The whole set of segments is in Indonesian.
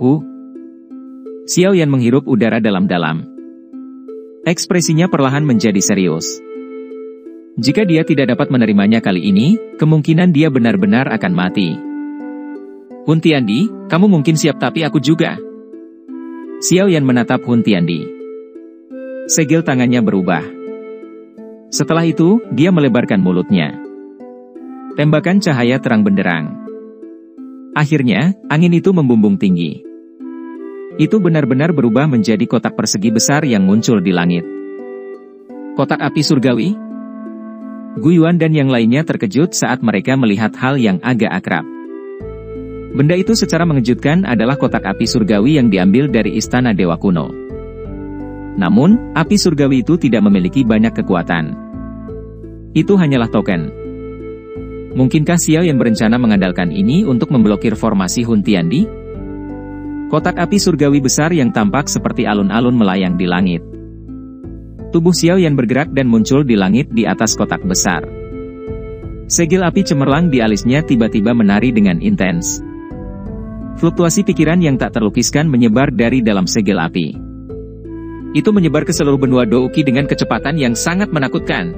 aku? Xiao Yan menghirup udara dalam-dalam. Ekspresinya perlahan menjadi serius. Jika dia tidak dapat menerimanya kali ini, kemungkinan dia benar-benar akan mati. Hun Tiandi, kamu mungkin siap tapi aku juga. Xiao Yan menatap Hun Tiandi. Segel tangannya berubah. Setelah itu, dia melebarkan mulutnya. Tembakan cahaya terang benderang. Akhirnya, angin itu membumbung tinggi. Itu benar-benar berubah menjadi kotak persegi besar yang muncul di langit. Kotak api surgawi? Guiyuan dan yang lainnya terkejut saat mereka melihat hal yang agak akrab. Benda itu secara mengejutkan adalah kotak api surgawi yang diambil dari istana dewa kuno. Namun, api surgawi itu tidak memiliki banyak kekuatan. Itu hanyalah token. Mungkinkah Xiao yang berencana mengandalkan ini untuk memblokir formasi Hun Tiandi? Kotak api surgawi besar yang tampak seperti alun-alun melayang di langit. Tubuh Xiao Yan bergerak dan muncul di langit di atas kotak besar. Segel api cemerlang di alisnya tiba-tiba menari dengan intens. Fluktuasi pikiran yang tak terlukiskan menyebar dari dalam segel api. Itu menyebar ke seluruh benua Douki dengan kecepatan yang sangat menakutkan.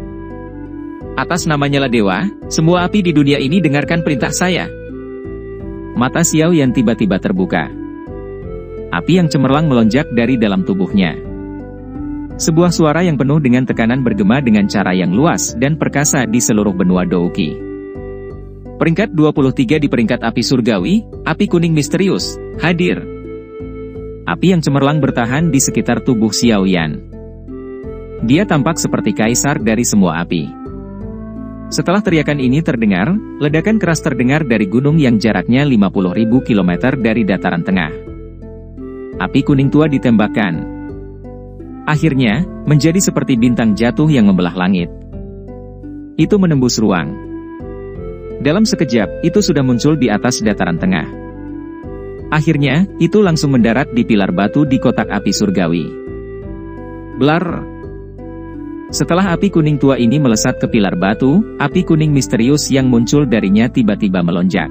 Atas namanya lah dewa, semua api di dunia ini dengarkan perintah saya. Mata Xiao Yan tiba-tiba terbuka. Api yang cemerlang melonjak dari dalam tubuhnya. Sebuah suara yang penuh dengan tekanan bergema dengan cara yang luas dan perkasa di seluruh benua Douki. Peringkat 23 di peringkat api surgawi, api kuning misterius, hadir. Api yang cemerlang bertahan di sekitar tubuh Xiao Yan. Dia tampak seperti kaisar dari semua api. Setelah teriakan ini terdengar, ledakan keras terdengar dari gunung yang jaraknya 50.000 km dari dataran tengah. Api kuning tua ditembakkan. Akhirnya, menjadi seperti bintang jatuh yang membelah langit. Itu menembus ruang. Dalam sekejap, itu sudah muncul di atas dataran tengah. Akhirnya, itu langsung mendarat di pilar batu di kotak api surgawi. Blar! Setelah api kuning tua ini melesat ke pilar batu, api kuning misterius yang muncul darinya tiba-tiba melonjak.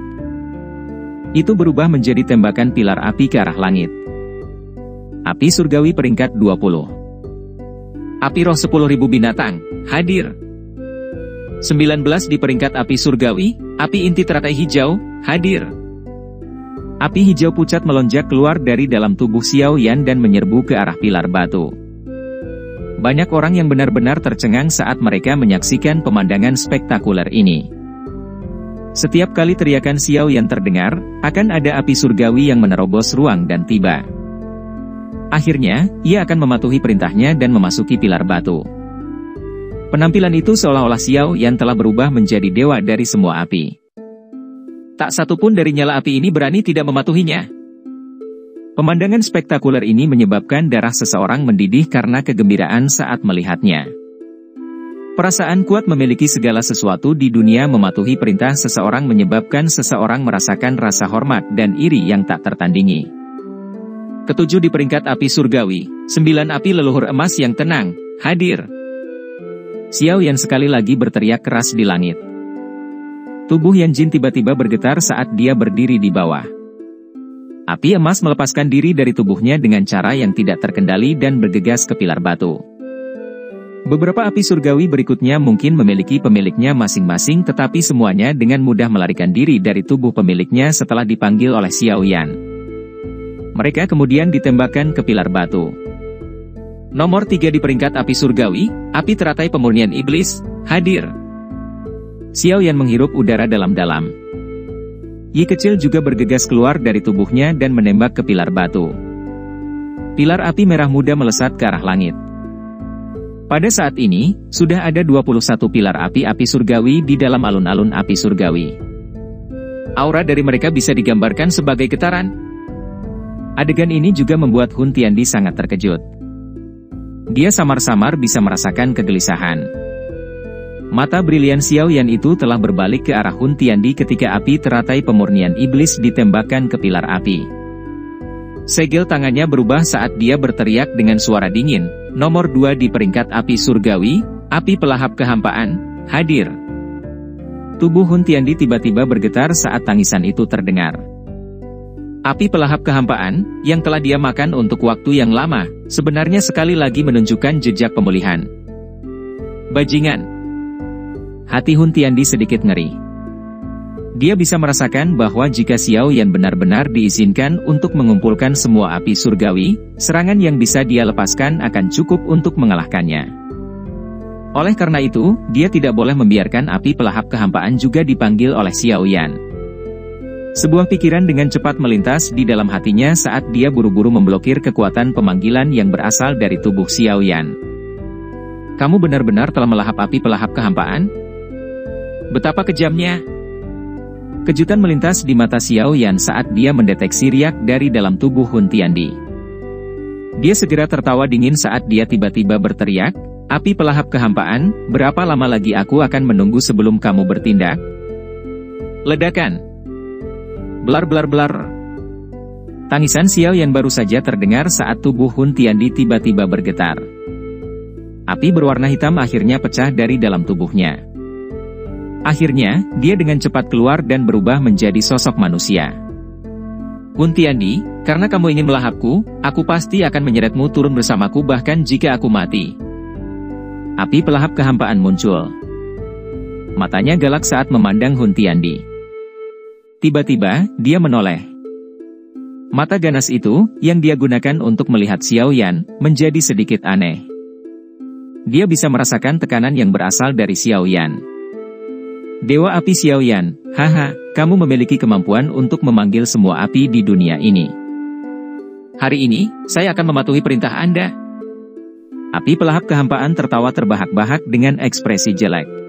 Itu berubah menjadi tembakan pilar api ke arah langit. Api surgawi peringkat 20. Api roh 10.000 binatang, hadir. 19 di peringkat api surgawi, api inti teratai hijau, hadir. Api hijau pucat melonjak keluar dari dalam tubuh Xiao Yan dan menyerbu ke arah pilar batu. Banyak orang yang benar-benar tercengang saat mereka menyaksikan pemandangan spektakuler ini. Setiap kali teriakan Xiao Yan terdengar, akan ada api surgawi yang menerobos ruang dan tiba. Akhirnya, ia akan mematuhi perintahnya dan memasuki pilar batu. Penampilan itu seolah-olah Xiao Yan telah berubah menjadi dewa dari semua api. Tak satu pun dari nyala api ini berani tidak mematuhinya. Pemandangan spektakuler ini menyebabkan darah seseorang mendidih karena kegembiraan saat melihatnya. Perasaan kuat memiliki segala sesuatu di dunia mematuhi perintah seseorang menyebabkan seseorang merasakan rasa hormat dan iri yang tak tertandingi. Ketujuh di peringkat api surgawi, 9 api leluhur emas yang tenang, hadir. Xiao Yan sekali lagi berteriak keras di langit. Tubuh Yan Jin tiba-tiba bergetar saat dia berdiri di bawah. Api emas melepaskan diri dari tubuhnya dengan cara yang tidak terkendali dan bergegas ke pilar batu. Beberapa api surgawi berikutnya mungkin memiliki pemiliknya masing-masing tetapi semuanya dengan mudah melarikan diri dari tubuh pemiliknya setelah dipanggil oleh Xiao Yan. Mereka kemudian ditembakkan ke pilar batu. Nomor 3 di peringkat api surgawi, api teratai pemurnian iblis, hadir. Xiao Yan menghirup udara dalam-dalam. Yi kecil juga bergegas keluar dari tubuhnya dan menembak ke pilar batu. Pilar api merah muda melesat ke arah langit. Pada saat ini, sudah ada 21 pilar api-api surgawi di dalam alun-alun api surgawi. Aura dari mereka bisa digambarkan sebagai getaran. Adegan ini juga membuat Hun Tiandi sangat terkejut. Dia samar-samar bisa merasakan kegelisahan. Mata brilian Xiao Yan itu telah berbalik ke arah Hun Tiandi ketika api teratai pemurnian iblis ditembakkan ke pilar api. Segel tangannya berubah saat dia berteriak dengan suara dingin, nomor 2 di peringkat api surgawi, api pelahap kehampaan, hadir. Tubuh Hun Tiandi tiba-tiba bergetar saat tangisan itu terdengar. Api pelahap kehampaan, yang telah dia makan untuk waktu yang lama, sebenarnya sekali lagi menunjukkan jejak pemulihan. Bajingan. Hati Hun Tiandi sedikit ngeri. Dia bisa merasakan bahwa jika Xiao Yan benar-benar diizinkan untuk mengumpulkan semua api surgawi, serangan yang bisa dia lepaskan akan cukup untuk mengalahkannya. Oleh karena itu, dia tidak boleh membiarkan api pelahap kehampaan juga dipanggil oleh Xiao Yan. Sebuah pikiran dengan cepat melintas di dalam hatinya saat dia buru-buru memblokir kekuatan pemanggilan yang berasal dari tubuh Xiao Yan. Kamu benar-benar telah melahap api pelahap kehampaan? Betapa kejamnya! Kejutan melintas di mata Xiao Yan saat dia mendeteksi riak dari dalam tubuh Hun Tiandi. Dia segera tertawa dingin saat dia tiba-tiba berteriak, "Api pelahap kehampaan, berapa lama lagi aku akan menunggu sebelum kamu bertindak?" Ledakan. Belar-belar-belar. Tangisan Xiao Yan baru saja terdengar saat tubuh Hun Tiandi tiba-tiba bergetar. Api berwarna hitam akhirnya pecah dari dalam tubuhnya. Akhirnya, dia dengan cepat keluar dan berubah menjadi sosok manusia. Hun Tiandi, karena kamu ingin melahapku, aku pasti akan menyeretmu turun bersamaku bahkan jika aku mati. Api pelahap kehampaan muncul. Matanya galak saat memandang Hun Tiandi. Tiba-tiba, dia menoleh. Mata ganas itu, yang dia gunakan untuk melihat Xiao Yan, menjadi sedikit aneh. Dia bisa merasakan tekanan yang berasal dari Xiao Yan. Dewa Api Xiao Yan, haha, kamu memiliki kemampuan untuk memanggil semua api di dunia ini. Hari ini, saya akan mematuhi perintah Anda. Api pelahap kehampaan tertawa terbahak-bahak dengan ekspresi jelek.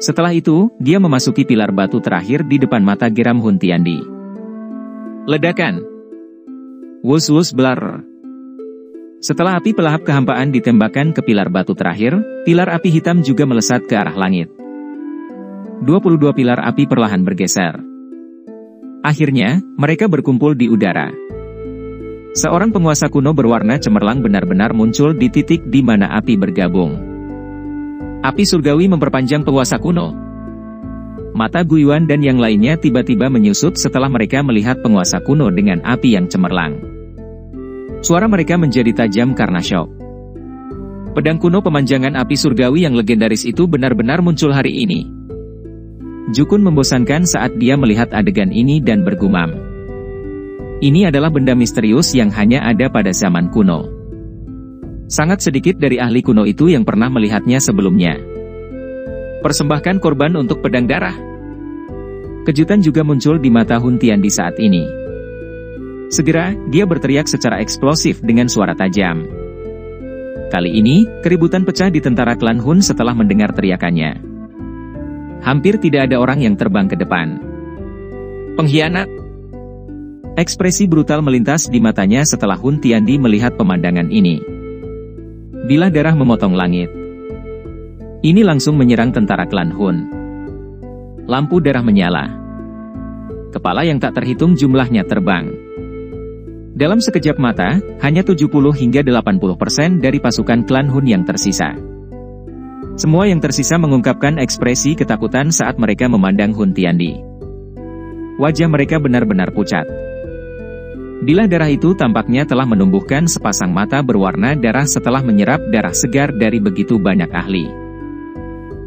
Setelah itu, dia memasuki pilar batu terakhir di depan mata geram Hun Tiandi. Ledakan. Wus-wus belar. Setelah api pelahap kehampaan ditembakkan ke pilar batu terakhir, pilar api hitam juga melesat ke arah langit. 22 pilar api perlahan bergeser. Akhirnya, mereka berkumpul di udara. Seorang penguasa kuno berwarna cemerlang benar-benar muncul di titik di mana api bergabung. Api surgawi memperpanjang penguasa kuno. Mata Guiyuan dan yang lainnya tiba-tiba menyusut setelah mereka melihat penguasa kuno dengan api yang cemerlang. Suara mereka menjadi tajam karena syok. Pedang kuno pemanjangan api surgawi yang legendaris itu benar-benar muncul hari ini. Jukun membosankan saat dia melihat adegan ini dan bergumam. Ini adalah benda misterius yang hanya ada pada zaman kuno. Sangat sedikit dari ahli kuno itu yang pernah melihatnya sebelumnya. Persembahkan korban untuk pedang darah. Kejutan juga muncul di mata Hun Tiandi saat ini. Segera, dia berteriak secara eksplosif dengan suara tajam. Kali ini, keributan pecah di tentara klan Hun setelah mendengar teriakannya. Hampir tidak ada orang yang terbang ke depan. Pengkhianat. Ekspresi brutal melintas di matanya setelah Hun Tiandi melihat pemandangan ini. Bilah darah memotong langit. Ini langsung menyerang tentara klan Hun. Lampu darah menyala. Kepala yang tak terhitung jumlahnya terbang. Dalam sekejap mata, hanya 70 hingga 80% dari pasukan klan Hun yang tersisa. Semua yang tersisa mengungkapkan ekspresi ketakutan saat mereka memandang Hun Tiandi. Wajah mereka benar-benar pucat. Bilah darah itu tampaknya telah menumbuhkan sepasang mata berwarna darah setelah menyerap darah segar dari begitu banyak ahli.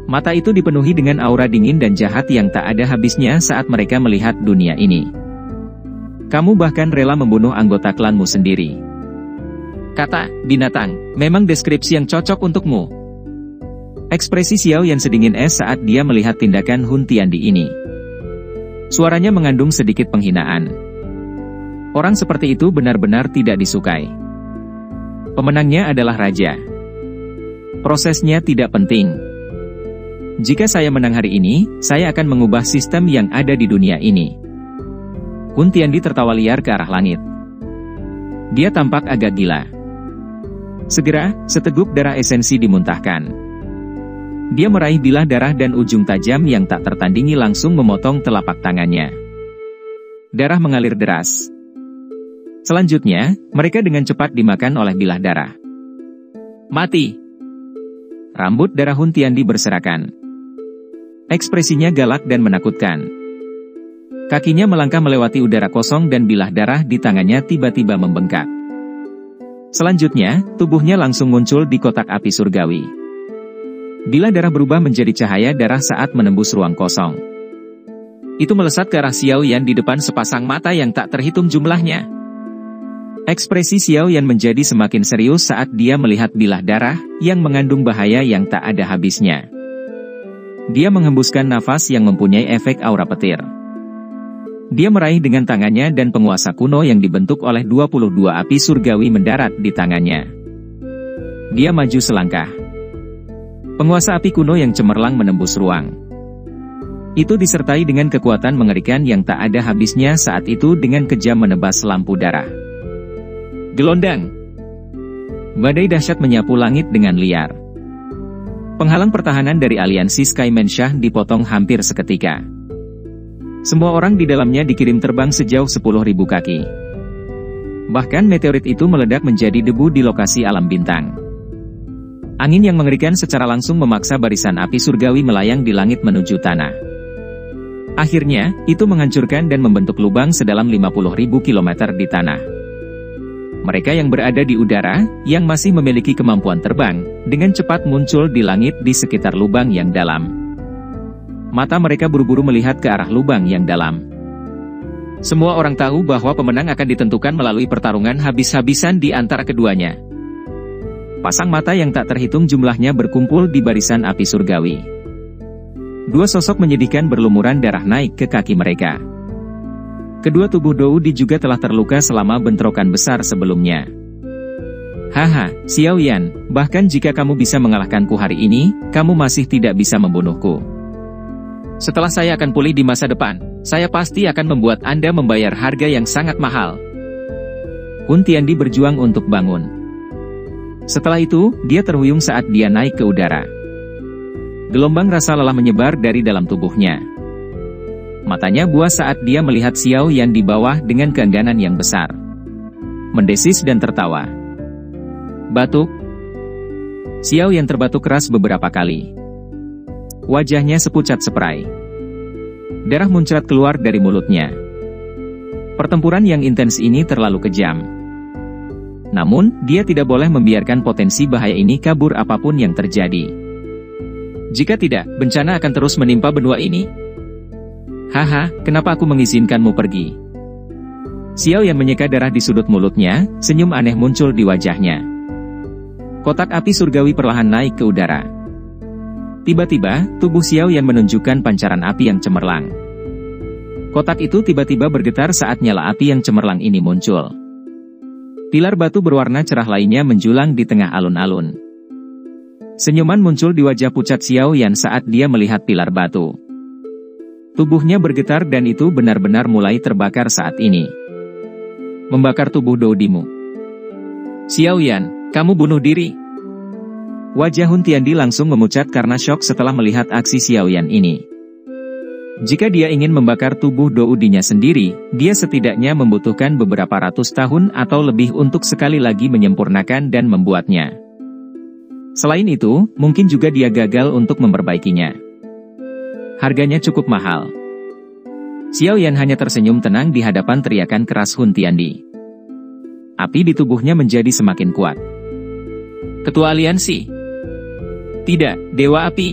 Mata itu dipenuhi dengan aura dingin dan jahat yang tak ada habisnya saat mereka melihat dunia ini. Kamu bahkan rela membunuh anggota klanmu sendiri. Kata, binatang, memang deskripsi yang cocok untukmu. Ekspresi Xiao Yan sedingin es saat dia melihat tindakan Hun Tiandi ini. Suaranya mengandung sedikit penghinaan. Orang seperti itu benar-benar tidak disukai. Pemenangnya adalah raja. Prosesnya tidak penting. Jika saya menang hari ini, saya akan mengubah sistem yang ada di dunia ini. Hun Tiandi tertawa liar ke arah langit. Dia tampak agak gila. Segera, seteguk darah esensi dimuntahkan. Dia meraih bilah darah dan ujung tajam yang tak tertandingi langsung memotong telapak tangannya. Darah mengalir deras. Selanjutnya, mereka dengan cepat dimakan oleh bilah darah. Mati! Rambut darah Hun Tiandi berserakan. Ekspresinya galak dan menakutkan. Kakinya melangkah melewati udara kosong dan bilah darah di tangannya tiba-tiba membengkak. Selanjutnya, tubuhnya langsung muncul di kotak api surgawi. Bilah darah berubah menjadi cahaya darah saat menembus ruang kosong. Itu melesat ke arah Xiao Yan di depan sepasang mata yang tak terhitung jumlahnya. Ekspresi Xiao Yan menjadi semakin serius saat dia melihat bilah darah yang mengandung bahaya yang tak ada habisnya. Dia menghembuskan nafas yang mempunyai efek aura petir. Dia meraih dengan tangannya dan penguasa kuno yang dibentuk oleh 22 api surgawi mendarat di tangannya. Dia maju selangkah. Penguasa api kuno yang cemerlang menembus ruang. Itu disertai dengan kekuatan mengerikan yang tak ada habisnya saat itu dengan kejam menebas lampu darah. Gelondang. Badai dahsyat menyapu langit dengan liar. Penghalang pertahanan dari aliansi Skyman Shah dipotong hampir seketika. Semua orang di dalamnya dikirim terbang sejauh 10.000 kaki. Bahkan meteorit itu meledak menjadi debu di lokasi alam bintang. Angin yang mengerikan secara langsung memaksa barisan api surgawi melayang di langit menuju tanah. Akhirnya, itu menghancurkan dan membentuk lubang sedalam 50.000 km di tanah. Mereka yang berada di udara, yang masih memiliki kemampuan terbang, dengan cepat muncul di langit di sekitar lubang yang dalam. Mata mereka buru-buru melihat ke arah lubang yang dalam. Semua orang tahu bahwa pemenang akan ditentukan melalui pertarungan habis-habisan di antara keduanya. Pasang mata yang tak terhitung jumlahnya berkumpul di barisan api surgawi. Dua sosok menyedihkan berlumuran darah naik ke kaki mereka. Kedua tubuh Doudi juga telah terluka selama bentrokan besar sebelumnya. Haha, Xiao Yan, bahkan jika kamu bisa mengalahkanku hari ini, kamu masih tidak bisa membunuhku. Setelah saya akan pulih di masa depan, saya pasti akan membuat Anda membayar harga yang sangat mahal. Hun Tiandi berjuang untuk bangun. Setelah itu, dia terhuyung saat dia naik ke udara. Gelombang rasa lelah menyebar dari dalam tubuhnya. Matanya buas saat dia melihat Xiao Yan di bawah dengan keengganan yang besar. Mendesis dan tertawa. Batuk. Xiao Yan terbatuk keras beberapa kali. Wajahnya sepucat seperai. Darah muncrat keluar dari mulutnya. Pertempuran yang intens ini terlalu kejam. Namun, dia tidak boleh membiarkan potensi bahaya ini kabur apapun yang terjadi. Jika tidak, bencana akan terus menimpa benua ini. Haha, kenapa aku mengizinkanmu pergi? Xiao Yan menyeka darah di sudut mulutnya, senyum aneh muncul di wajahnya. Kotak api surgawi perlahan naik ke udara. Tiba-tiba, tubuh Xiao Yan menunjukkan pancaran api yang cemerlang. Kotak itu tiba-tiba bergetar saat nyala api yang cemerlang ini muncul. Pilar batu berwarna cerah lainnya menjulang di tengah alun-alun. Senyuman muncul di wajah pucat Xiao Yan saat dia melihat pilar batu. Tubuhnya bergetar dan itu benar-benar mulai terbakar saat ini. Membakar tubuh Doudimu. Xiao Yan, kamu bunuh diri. Wajah Hun Tiandi langsung memucat karena syok setelah melihat aksi Xiao Yan ini. Jika dia ingin membakar tubuh Doudinya sendiri, dia setidaknya membutuhkan beberapa ratus tahun atau lebih untuk sekali lagi menyempurnakan dan membuatnya. Selain itu, mungkin juga dia gagal untuk memperbaikinya. Harganya cukup mahal. Xiao Yan hanya tersenyum tenang di hadapan teriakan keras Hun Tiandi. Api di tubuhnya menjadi semakin kuat. Ketua aliansi. Tidak, Dewa Api.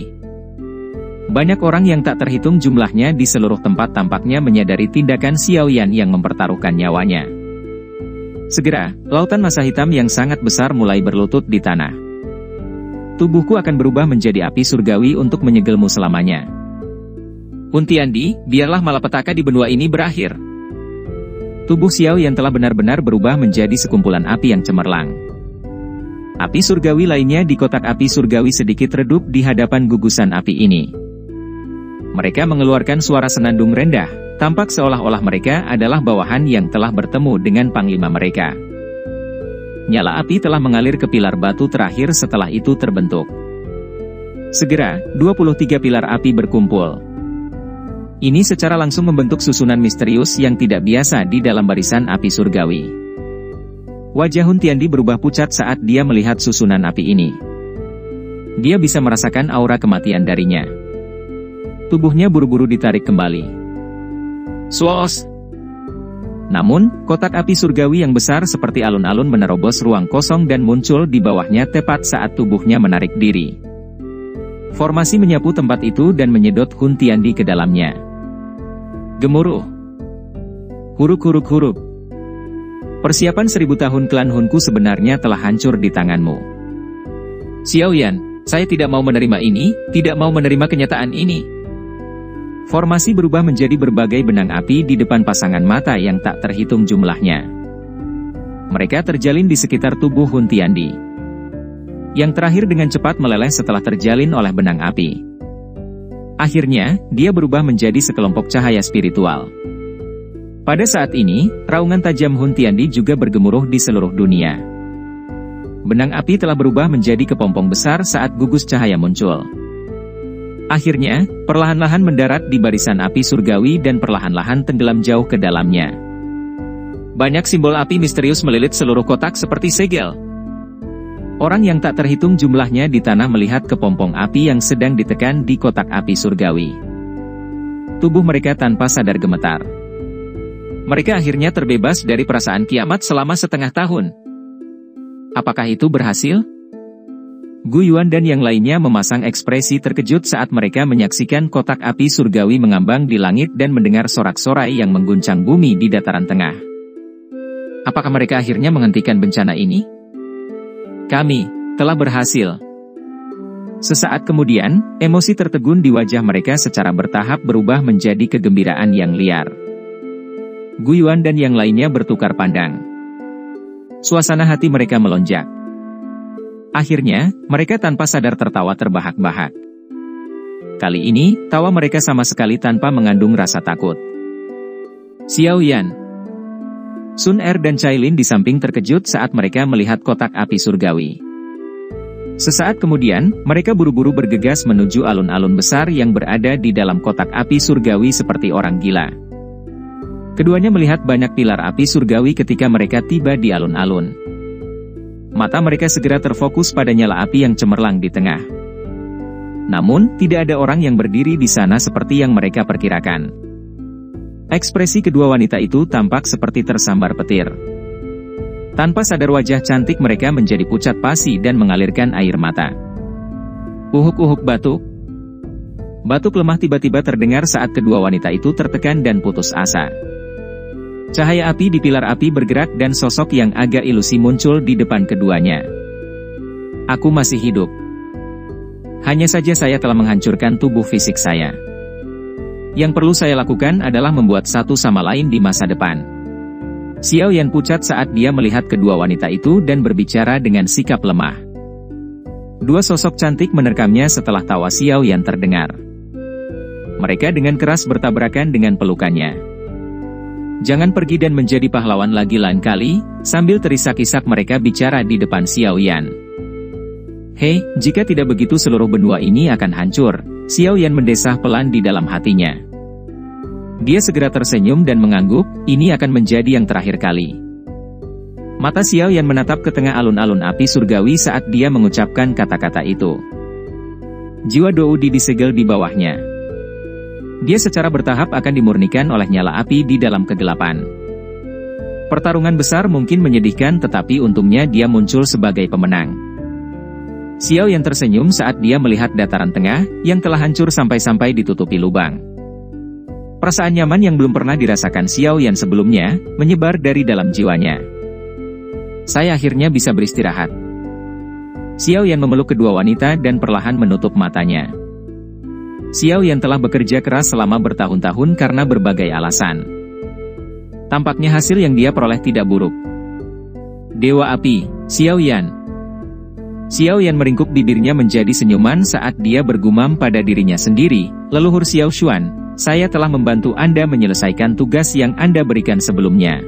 Banyak orang yang tak terhitung jumlahnya di seluruh tempat tampaknya menyadari tindakan Xiao Yan yang mempertaruhkan nyawanya. Segera, lautan massa hitam yang sangat besar mulai berlutut di tanah. Tubuhku akan berubah menjadi api surgawi untuk menyegelmu selamanya. Hun Tiandi, biarlah malapetaka di benua ini berakhir. Tubuh Xiao Yan telah benar-benar berubah menjadi sekumpulan api yang cemerlang. Api surgawi lainnya di kotak api surgawi sedikit redup di hadapan gugusan api ini. Mereka mengeluarkan suara senandung rendah, tampak seolah-olah mereka adalah bawahan yang telah bertemu dengan panglima mereka. Nyala api telah mengalir ke pilar batu terakhir setelah itu terbentuk. Segera, 23 pilar api berkumpul. Ini secara langsung membentuk susunan misterius yang tidak biasa di dalam barisan api surgawi. Wajah Hun Tiandi berubah pucat saat dia melihat susunan api ini. Dia bisa merasakan aura kematian darinya. Tubuhnya buru-buru ditarik kembali. Swoos! Namun, kotak api surgawi yang besar seperti alun-alun menerobos ruang kosong dan muncul di bawahnya tepat saat tubuhnya menarik diri. Formasi menyapu tempat itu dan menyedot Hun Tiandi ke dalamnya. Gemuruh. Huruk-huruk-huruk. Persiapan 1000 tahun klan Hunku sebenarnya telah hancur di tanganmu. Xiaoyan, saya tidak mau menerima ini, tidak mau menerima kenyataan ini. Formasi berubah menjadi berbagai benang api di depan pasangan mata yang tak terhitung jumlahnya. Mereka terjalin di sekitar tubuh Hun Tiandi. Yang terakhir dengan cepat meleleh setelah terjalin oleh benang api. Akhirnya, dia berubah menjadi sekelompok cahaya spiritual. Pada saat ini, raungan tajam Hun Tiandi juga bergemuruh di seluruh dunia. Benang api telah berubah menjadi kepompong besar saat gugus cahaya muncul. Akhirnya, perlahan-lahan mendarat di barisan api surgawi dan perlahan-lahan tenggelam jauh ke dalamnya. Banyak simbol api misterius melilit seluruh kotak seperti segel. Orang yang tak terhitung jumlahnya di tanah melihat kepompong api yang sedang ditekan di kotak api surgawi. Tubuh mereka tanpa sadar gemetar. Mereka akhirnya terbebas dari perasaan kiamat selama setengah tahun. Apakah itu berhasil? Gu Yuan dan yang lainnya memasang ekspresi terkejut saat mereka menyaksikan kotak api surgawi mengambang di langit dan mendengar sorak-sorai yang mengguncang bumi di dataran tengah. Apakah mereka akhirnya menghentikan bencana ini? Kami telah berhasil. Sesaat kemudian, emosi tertegun di wajah mereka secara bertahap berubah menjadi kegembiraan yang liar. Gu Yuan dan yang lainnya bertukar pandang. Suasana hati mereka melonjak. Akhirnya, mereka tanpa sadar tertawa terbahak-bahak. Kali ini, tawa mereka sama sekali tanpa mengandung rasa takut. Xiaoyan, Sun Er dan Cailin di samping terkejut saat mereka melihat kotak api surgawi. Sesaat kemudian, mereka buru-buru bergegas menuju alun-alun besar yang berada di dalam kotak api surgawi seperti orang gila. Keduanya melihat banyak pilar api surgawi ketika mereka tiba di alun-alun. Mata mereka segera terfokus pada nyala api yang cemerlang di tengah. Namun, tidak ada orang yang berdiri di sana seperti yang mereka perkirakan. Ekspresi kedua wanita itu tampak seperti tersambar petir. Tanpa sadar wajah cantik mereka menjadi pucat pasi dan mengalirkan air mata. Uhuk-uhuk batuk. Batuk lemah tiba-tiba terdengar saat kedua wanita itu tertekan dan putus asa. Cahaya api di pilar api bergerak dan sosok yang agak ilusi muncul di depan keduanya. Aku masih hidup. Hanya saja saya telah menghancurkan tubuh fisik saya. Yang perlu saya lakukan adalah membuat satu sama lain di masa depan. Xiaoyan pucat saat dia melihat kedua wanita itu dan berbicara dengan sikap lemah. Dua sosok cantik menerkamnya setelah tawa Xiaoyan terdengar. Mereka dengan keras bertabrakan dengan pelukannya. Jangan pergi dan menjadi pahlawan lagi lain kali, sambil terisak-isak mereka bicara di depan Xiaoyan. Hei, jika tidak begitu seluruh benua ini akan hancur. Xiaoyan mendesah pelan di dalam hatinya. Dia segera tersenyum dan mengangguk, ini akan menjadi yang terakhir kali. Mata Xiaoyan menatap ke tengah alun-alun api surgawi saat dia mengucapkan kata-kata itu. Jiwa Doudi disegel di bawahnya. Dia secara bertahap akan dimurnikan oleh nyala api di dalam kegelapan. Pertarungan besar mungkin menyedihkan tetapi untungnya dia muncul sebagai pemenang. Xiaoyan tersenyum saat dia melihat dataran tengah, yang telah hancur sampai-sampai ditutupi lubang. Perasaan nyaman yang belum pernah dirasakan Xiaoyan sebelumnya, menyebar dari dalam jiwanya. Saya akhirnya bisa beristirahat. Xiaoyan memeluk kedua wanita dan perlahan menutup matanya. Xiaoyan telah bekerja keras selama bertahun-tahun karena berbagai alasan. Tampaknya hasil yang dia peroleh tidak buruk. Dewa Api, Xiaoyan. Xiaoyan meringkuk bibirnya menjadi senyuman saat dia bergumam pada dirinya sendiri, leluhur Xiao Xuan, saya telah membantu Anda menyelesaikan tugas yang Anda berikan sebelumnya.